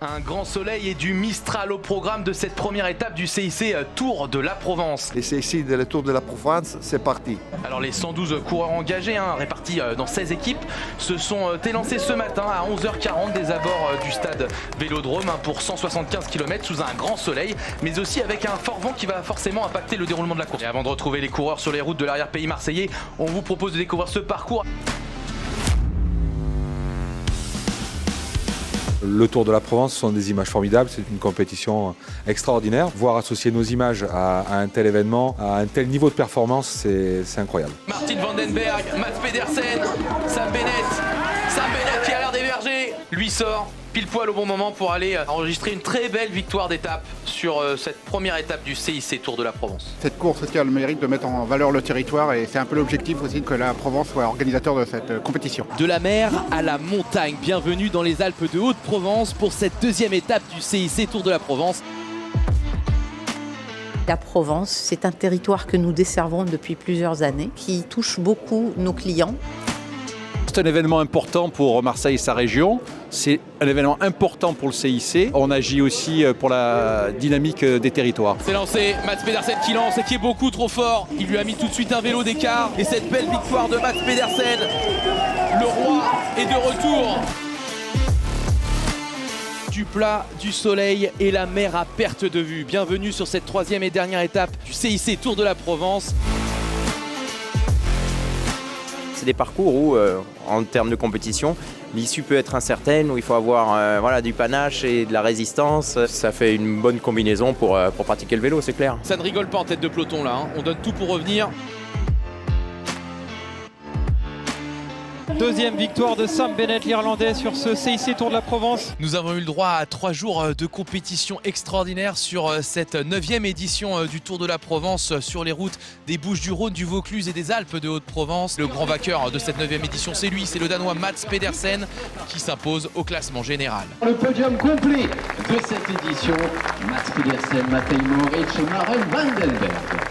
Un grand soleil et du Mistral au programme de cette première étape du CIC Tour de la Provence. Et c'est ici, le Tour de la Provence, c'est parti. Alors les 112 coureurs engagés, répartis dans 16 équipes, se sont élancés ce matin à 11h40 des abords du stade Vélodrome pour 175 km sous un grand soleil, mais aussi avec un fort vent qui va forcément impacter le déroulement de la course. Et avant de retrouver les coureurs sur les routes de l'arrière-pays marseillais, on vous propose de découvrir ce parcours. Le Tour de la Provence sont des images formidables, c'est une compétition extraordinaire. Voir associer nos images à un tel événement, à un tel niveau de performance, c'est incroyable. Martin Vandenberg, Mats Pedersen, Sam Bennett qui a l'air d'émerger, lui sort pile poil au bon moment pour aller enregistrer une très belle victoire d'étape sur cette première étape du CIC Tour de la Provence. Cette course a le mérite de mettre en valeur le territoire et c'est un peu l'objectif aussi que la Provence soit organisateur de cette compétition. De la mer à la montagne, bienvenue dans les Alpes de Haute-Provence pour cette deuxième étape du CIC Tour de la Provence. La Provence, c'est un territoire que nous desservons depuis plusieurs années, qui touche beaucoup nos clients. C'est un événement important pour Marseille et sa région. C'est un événement important pour le CIC. On agit aussi pour la dynamique des territoires. C'est lancé, Mats Pedersen qui lance et qui est beaucoup trop fort. Il lui a mis tout de suite un vélo d'écart. Et cette belle victoire de Mats Pedersen, le roi est de retour. Du plat, du soleil et la mer à perte de vue. Bienvenue sur cette troisième et dernière étape du CIC Tour de la Provence. C'est des parcours où, en termes de compétition, l'issue peut être incertaine, où il faut avoir du panache et de la résistance. Ça fait une bonne combinaison pour pratiquer le vélo, c'est clair. Ça ne rigole pas en tête de peloton là, On donne tout pour revenir. Deuxième victoire de Sam Bennett, l'Irlandais, sur ce CIC Tour de la Provence. Nous avons eu le droit à 3 jours de compétition extraordinaire sur cette 9e édition du Tour de la Provence sur les routes des Bouches-du-Rhône, du Vaucluse et des Alpes de Haute-Provence. Le grand vainqueur de cette 9e édition, c'est lui, c'est le Danois Mats Pedersen qui s'impose au classement général. Le podium complet de cette édition, Mats Pedersen, Matej Mohoric et Maren Vandenberg.